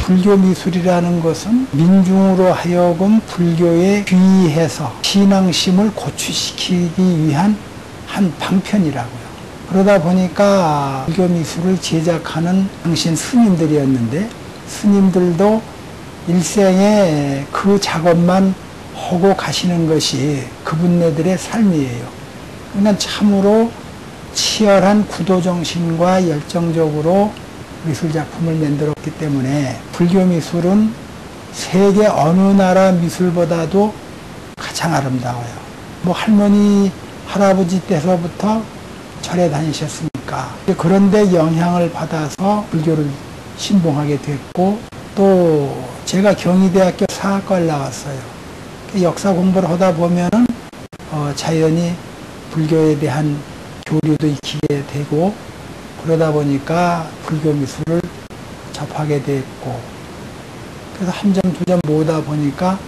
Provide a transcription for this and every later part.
불교 미술이라는 것은 민중으로 하여금 불교에 귀의해서 신앙심을 고취시키기 위한 한 방편이라고요. 그러다 보니까 불교 미술을 제작하는 당신 스님들이었는데, 스님들도 일생에 그 작업만 하고 가시는 것이 그분네들의 삶이에요. 그러니까 참으로 치열한 구도정신과 열정적으로 미술작품을 만들었기 때문에 불교 미술은 세계 어느 나라 미술보다도 가장 아름다워요. 뭐 할머니, 할아버지 때서부터 절에 다니셨으니까. 그런데 영향을 받아서 불교를 신봉하게 됐고, 또 제가 경희대학교 사학과를 나왔어요. 역사 공부를 하다 보면은 자연히 불교에 대한 교류도 익히게 되고, 그러다 보니까 불교 미술을 접하게 됐고, 그래서 한 점 두 점 모으다 보니까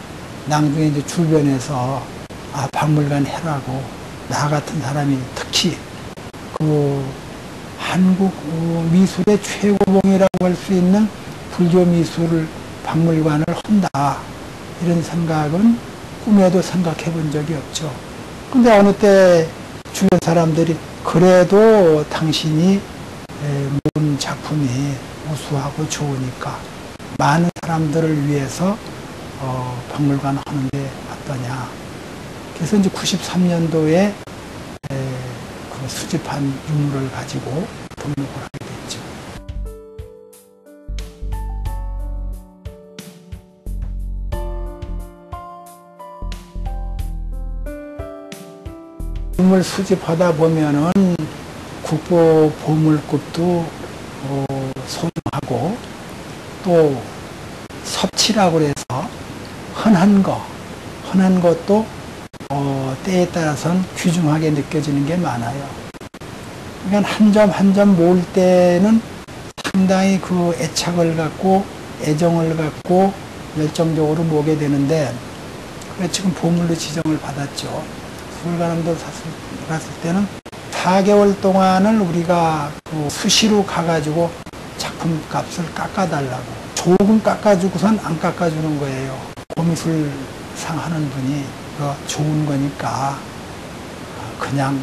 나중에 이제 주변에서 박물관 해라고, 나 같은 사람이 특히 그 한국 미술의 최고봉이라고 할 수 있는 불교 미술 박물관을 한다, 이런 생각은 꿈에도 생각해 본 적이 없죠. 근데 어느 때 주변 사람들이 그래도 당신이 모은 작품이 우수하고 좋으니까 많은 사람들을 위해서 박물관 하는데 어떠냐. 그래서 이제 93년도에 그 수집한 유물을 가지고 등록을 하게 됐죠. 유물 수집하다 보면은 국보 보물급도 소중하고, 또 섭취라고 해서 흔한 것도 때에 따라서는 귀중하게 느껴지는 게 많아요. 그러니까 한 점 한 점 모을 때는 상당히 그 애착을 갖고 애정을 갖고 열정적으로 모으게 되는데, 그래 지금 보물로 지정을 받았죠. 서울관암도 갔을 때는 4개월 동안을 우리가 그 수시로 가가지고 작품 값을 깎아달라고, 조금 깎아주고선 안 깎아주는 거예요. 고미술상 하는 분이 좋은 거니까 그냥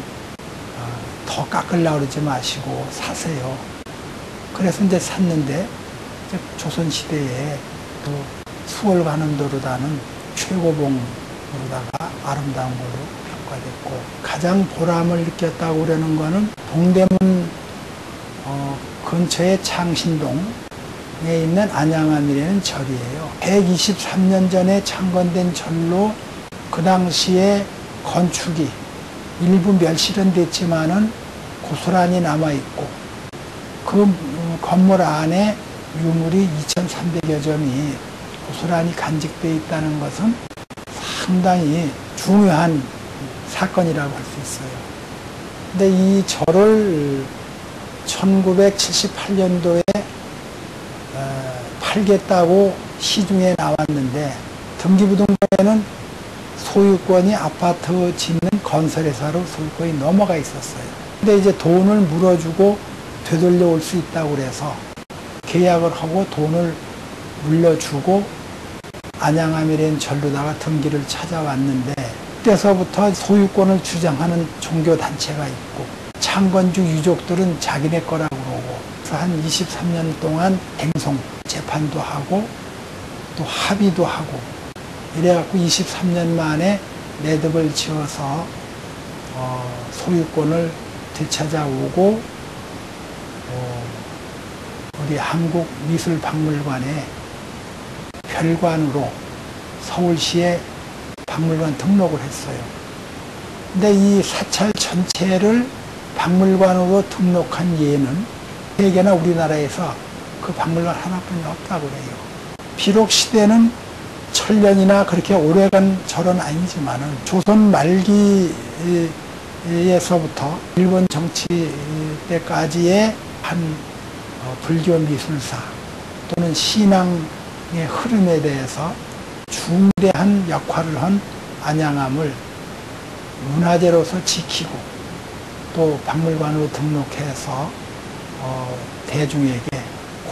더 깎으려고 그러지 마시고 사세요. 그래서 이제 샀는데, 이제 조선시대에 그 수월관음도로다는 최고봉으로다가 아름다운 걸로 평가됐고, 가장 보람을 느꼈다고 그러는 거는 동대문 근처의 창신동에 있는 안양암이라는 절이에요. 123년 전에 창건된 절로 그 당시에 건축이 일부 멸실은 됐지만은 고스란히 남아있고, 그 건물 안에 유물이 2,300여 점이 고스란히 간직되어 있다는 것은 상당히 중요한 사건이라고 할 수 있어요. 근데 이 절을 1978년도에 팔겠다고 시중에 나왔는데, 등기부등본에는 소유권이 아파트 짓는 건설회사로 소유권이 넘어가 있었어요. 근데 이제 돈을 물어주고 되돌려 올 수 있다고 그래서 계약을 하고 돈을 물려주고 안양암이라는 절로다가 등기를 찾아왔는데, 그때서부터 소유권을 주장하는 종교단체가 있고, 창건주 유족들은 자기네 거라고 그러고, 그래서 한 23년 동안 행송 재판도 하고 또 합의도 하고, 이래갖고 23년 만에 매듭을 지어서 소유권을 되찾아오고, 우리 한국미술박물관에 별관으로 서울시에 박물관 등록을 했어요. 근데 이 사찰 전체를 박물관으로 등록한 예는 세계나 우리나라에서 그 박물관 하나뿐이 없다고 그래요. 비록 시대는 천년이나 그렇게 오래간 절은 아니지만은 조선 말기에서부터 일본 정치 때까지의 한 불교 미술사 또는 신앙의 흐름에 대해서 중대한 역할을 한 안양암을 문화재로서 지키고 또 박물관으로 등록해서 대중에게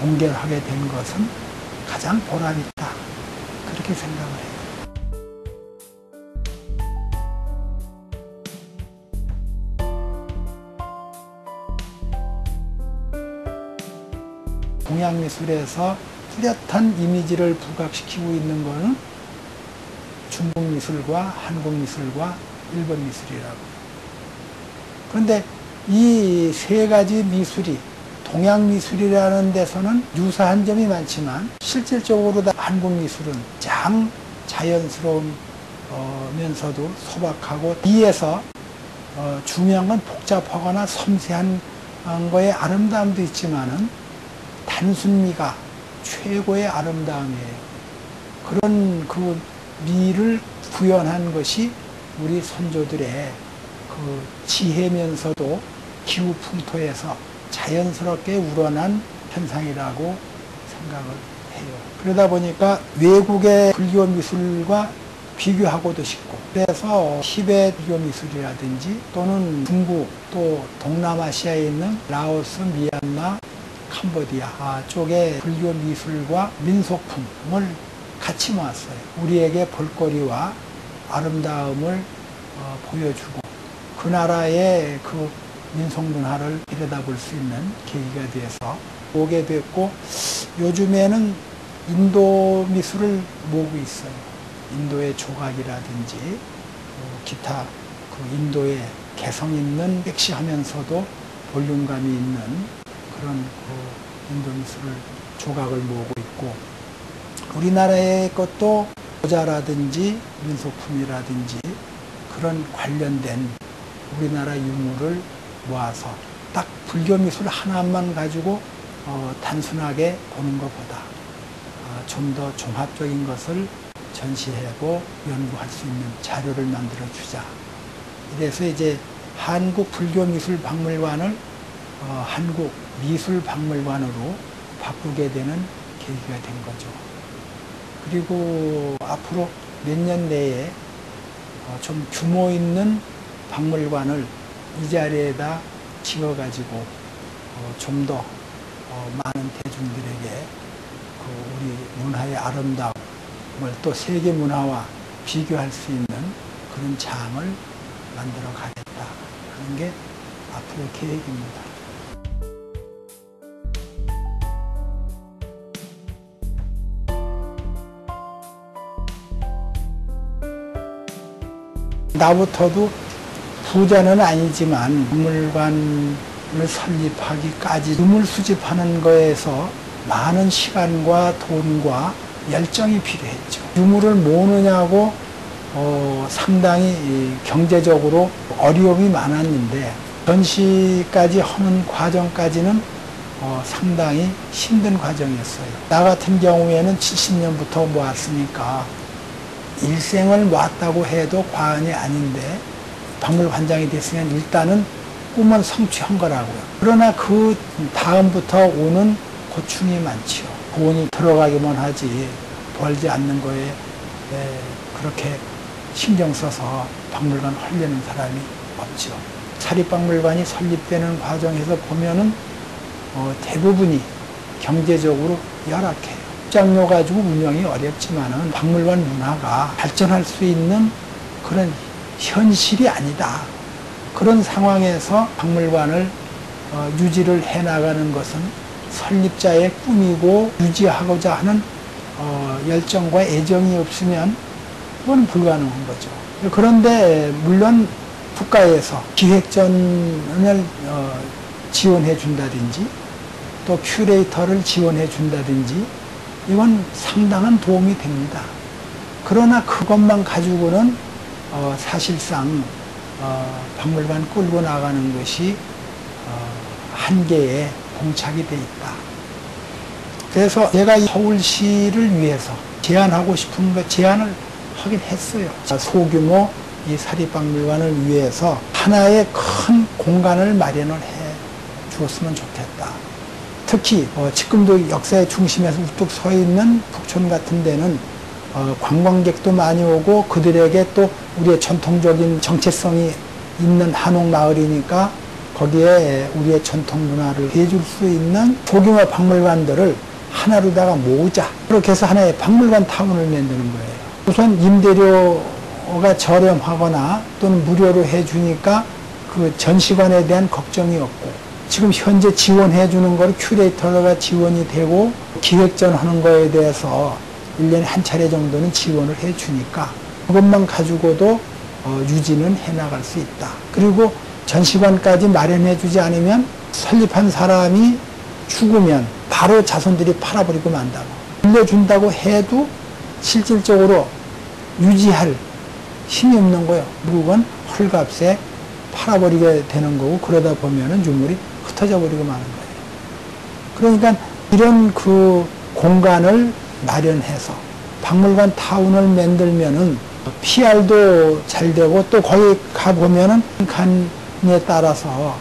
공개를 하게 된 것은 가장 보람있다. 그렇게 생각을 해요. 동양미술에서 뚜렷한 이미지를 부각시키고 있는 것은 중국미술과 한국미술과 일본미술이라고. 그런데 이 세 가지 미술이 동양미술이라는 데서는 유사한 점이 많지만 실질적으로 한국미술은 가장 자연스러우면서도 소박하고 이에서 중요한 건 복잡하거나 섬세한 거에 아름다움도 있지만은 단순미가 최고의 아름다움이에요. 그런 그 미를 구현한 것이 우리 선조들의 그 지혜면서도 기후 풍토에서 자연스럽게 우러난 현상이라고 생각을 해요. 그러다 보니까 외국의 불교 미술과 비교하고도 싶고, 그래서 티베트 불교 미술이라든지 또는 중국 또 동남아시아에 있는 라오스, 미얀마, 캄보디아 쪽의 불교 미술과 민속품을 같이 모았어요. 우리에게 볼거리와 아름다움을 보여주고 그 나라의 그 민속 문화를 들여다볼 수 있는 계기가 돼서 오게 됐고, 요즘에는 인도 미술을 모으고 있어요. 인도의 조각이라든지 기타 그 인도의 개성 있는 섹시하면서도 볼륨감이 있는 그런 그 인도 미술을 조각을 모으고 있고, 우리나라의 것도 모자라든지 민속품이라든지 그런 관련된 우리나라 유물을 모아서 딱 불교 미술 하나만 가지고 단순하게 보는 것보다 좀 더 종합적인 것을 전시하고 연구할 수 있는 자료를 만들어 주자. 이래서 이제 한국 불교 미술 박물관을 한국 미술 박물관으로 바꾸게 되는 계기가 된 거죠. 그리고 앞으로 몇 년 내에 좀 규모 있는 박물관을 이 자리에다 지어가지고 좀 더 많은 대중들에게 그 우리 문화의 아름다움을 또 세계 문화와 비교할 수 있는 그런 장을 만들어 가겠다 하는 게 앞으로 계획입니다. 나부터도 부자는 아니지만 박물관을 설립하기까지 유물 수집하는 거에서 많은 시간과 돈과 열정이 필요했죠. 유물을 모으느냐고 상당히 경제적으로 어려움이 많았는데 전시까지 하는 과정까지는 상당히 힘든 과정이었어요. 나 같은 경우에는 70년부터 모았으니까 일생을 모았다고 해도 과언이 아닌데 박물관장이 됐으면 일단은 꿈은 성취한 거라고요. 그러나 그 다음부터 오는 고충이 많죠. 돈이 들어가기만 하지 벌지 않는 거에 그렇게 신경 써서 박물관 하려는 사람이 없죠. 사립박물관이 설립되는 과정에서 보면은 대부분이 경제적으로 열악해요. 입장료 가지고 운영이 어렵지만은 박물관 문화가 발전할 수 있는 그런 현실이 아니다. 그런 상황에서 박물관을 유지를 해나가는 것은 설립자의 꿈이고 유지하고자 하는 열정과 애정이 없으면 그건 불가능한 거죠. 그런데 물론 국가에서 기획전을 지원해 준다든지 또 큐레이터를 지원해 준다든지 이건 상당한 도움이 됩니다. 그러나 그것만 가지고는 사실상 박물관 끌고 나가는 것이 한계에 봉착이 돼 있다. 그래서 내가 서울시를 위해서 제안하고 싶은 것 제안을 하긴 했어요. 소규모 이 사립박물관을 위해서 하나의 큰 공간을 마련을 해 주었으면 좋겠다. 특히 지금도 역사의 중심에서 우뚝 서 있는 북촌 같은 데는 관광객도 많이 오고 그들에게 또 우리의 전통적인 정체성이 있는 한옥마을이니까 거기에 우리의 전통 문화를 해줄 수 있는 소규모 박물관들을 하나로다가 모으자. 그렇게 해서 하나의 박물관 타운을 만드는 거예요. 우선 임대료가 저렴하거나 또는 무료로 해주니까 그 전시관에 대한 걱정이 없고, 지금 현재 지원해 주는 걸 큐레이터가 지원이 되고 기획전하는 거에 대해서 1년에 한 차례 정도는 지원을 해 주니까 그것만 가지고도 유지는 해 나갈 수 있다. 그리고 전시관까지 마련해 주지 않으면 설립한 사람이 죽으면 바로 자손들이 팔아버리고 만다고. 빌려준다고 해도 실질적으로 유지할 힘이 없는 거예요. 결국은 헐값에 팔아버리게 되는 거고, 그러다 보면은 유물이 흩어져 버리고 마는 거예요. 그러니까 이런 그 공간을 마련해서 박물관 타운을 만들면은 PR도 잘 되고, 또 거기 가보면은 간에 따라서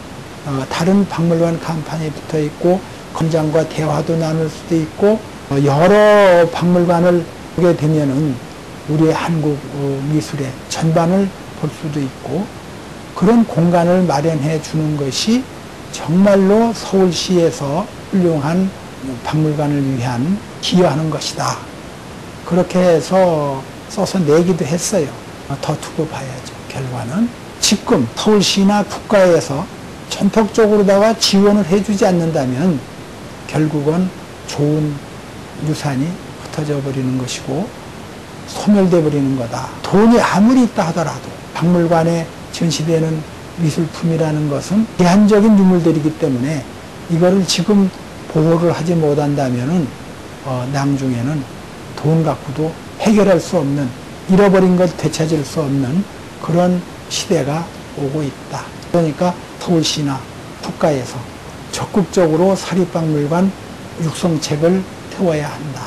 다른 박물관 간판이 붙어 있고 관장과 대화도 나눌 수도 있고, 여러 박물관을 보게 되면은 우리의 한국 미술의 전반을 볼 수도 있고, 그런 공간을 마련해 주는 것이 정말로 서울시에서 훌륭한 박물관을 위한 기여하는 것이다. 그렇게 해서 써서 내기도 했어요. 더 두고 봐야죠. 결과는 지금 서울시나 국가에서 전폭적으로다가 지원을 해주지 않는다면 결국은 좋은 유산이 흩어져 버리는 것이고 소멸돼 버리는 거다. 돈이 아무리 있다 하더라도 박물관에 전시되는 미술품이라는 것은 제한적인 유물들이기 때문에 이거를 지금 보호를 하지 못한다면은 나중에는 돈 갖고도 해결할 수 없는, 잃어버린 것 되찾을 수 없는 그런 시대가 오고 있다. 그러니까 서울시나 국가에서 적극적으로 사립박물관 육성책을 세워야 한다.